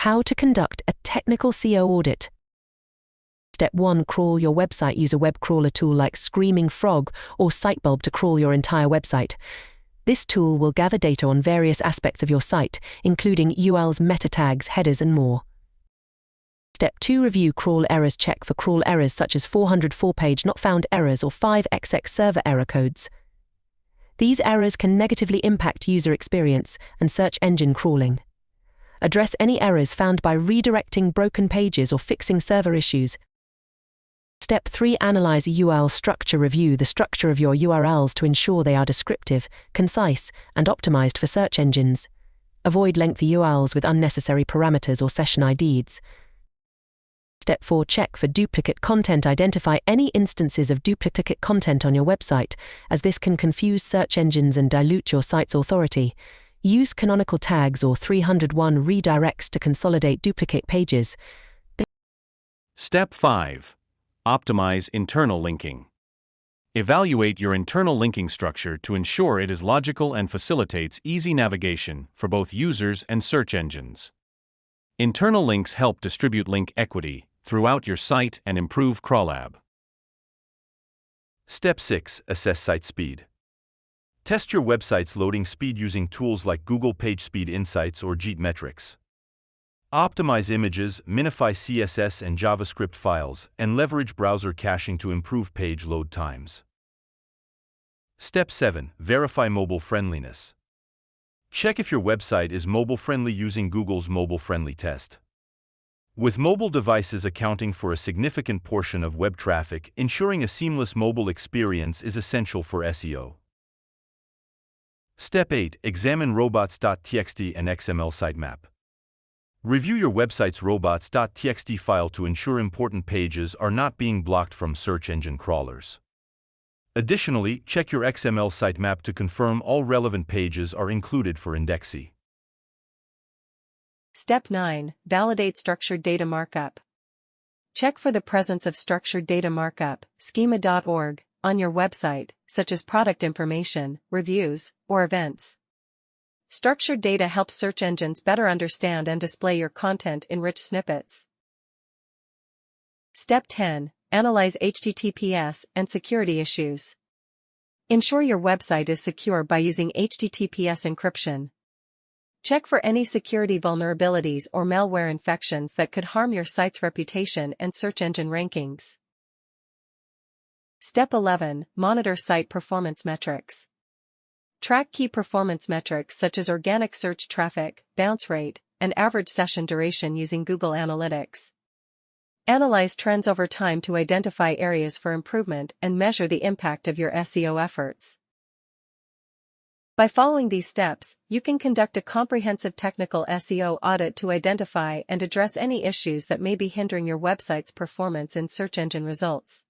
How to conduct a technical SEO audit. Step 1. Crawl your website. Use a web crawler tool like Screaming Frog or Sitebulb to crawl your entire website. This tool will gather data on various aspects of your site, including URLs, meta tags, headers, and more. Step 2. Review crawl errors. Check for crawl errors such as 404 page not found errors or 5xx server error codes. These errors can negatively impact user experience and search engine crawling. Address any errors found by redirecting broken pages or fixing server issues. Step 3. Analyze URL structure. Review the structure of your URLs to ensure they are descriptive, concise, and optimized for search engines. Avoid lengthy URLs with unnecessary parameters or session IDs. Step 4. Check for duplicate content. Identify any instances of duplicate content on your website, as this can confuse search engines and dilute your site's authority. Use canonical tags or 301 redirects to consolidate duplicate pages. Step 5. Optimize internal linking. Evaluate your internal linking structure to ensure it is logical and facilitates easy navigation for both users and search engines. Internal links help distribute link equity throughout your site and improve crawlab. Step 6. Assess site speed. Test your website's loading speed using tools like Google PageSpeed Insights or JIT-Metrics. Optimize images, minify CSS and JavaScript files, and leverage browser caching to improve page load times. Step 7. Verify mobile friendliness. Check if your website is mobile-friendly using Google's mobile-friendly test. With mobile devices accounting for a significant portion of web traffic, ensuring a seamless mobile experience is essential for SEO. Step 8. Examine robots.txt and XML sitemap. Review your website's robots.txt file to ensure important pages are not being blocked from search engine crawlers. Additionally, check your XML sitemap to confirm all relevant pages are included for indexing. Step 9. Validate structured data markup. Check for the presence of structured data markup, schema.org, on your website, such as product information, reviews, or events. Structured data helps search engines better understand and display your content in rich snippets. Step 10. Analyze HTTPS and security issues. Ensure your website is secure by using HTTPS encryption. Check for any security vulnerabilities or malware infections that could harm your site's reputation and search engine rankings. Step 11. Monitor site performance metrics. Track key performance metrics such as organic search traffic, bounce rate, and average session duration using Google Analytics. Analyze trends over time to identify areas for improvement and measure the impact of your SEO efforts. By following these steps, you can conduct a comprehensive technical SEO audit to identify and address any issues that may be hindering your website's performance in search engine results.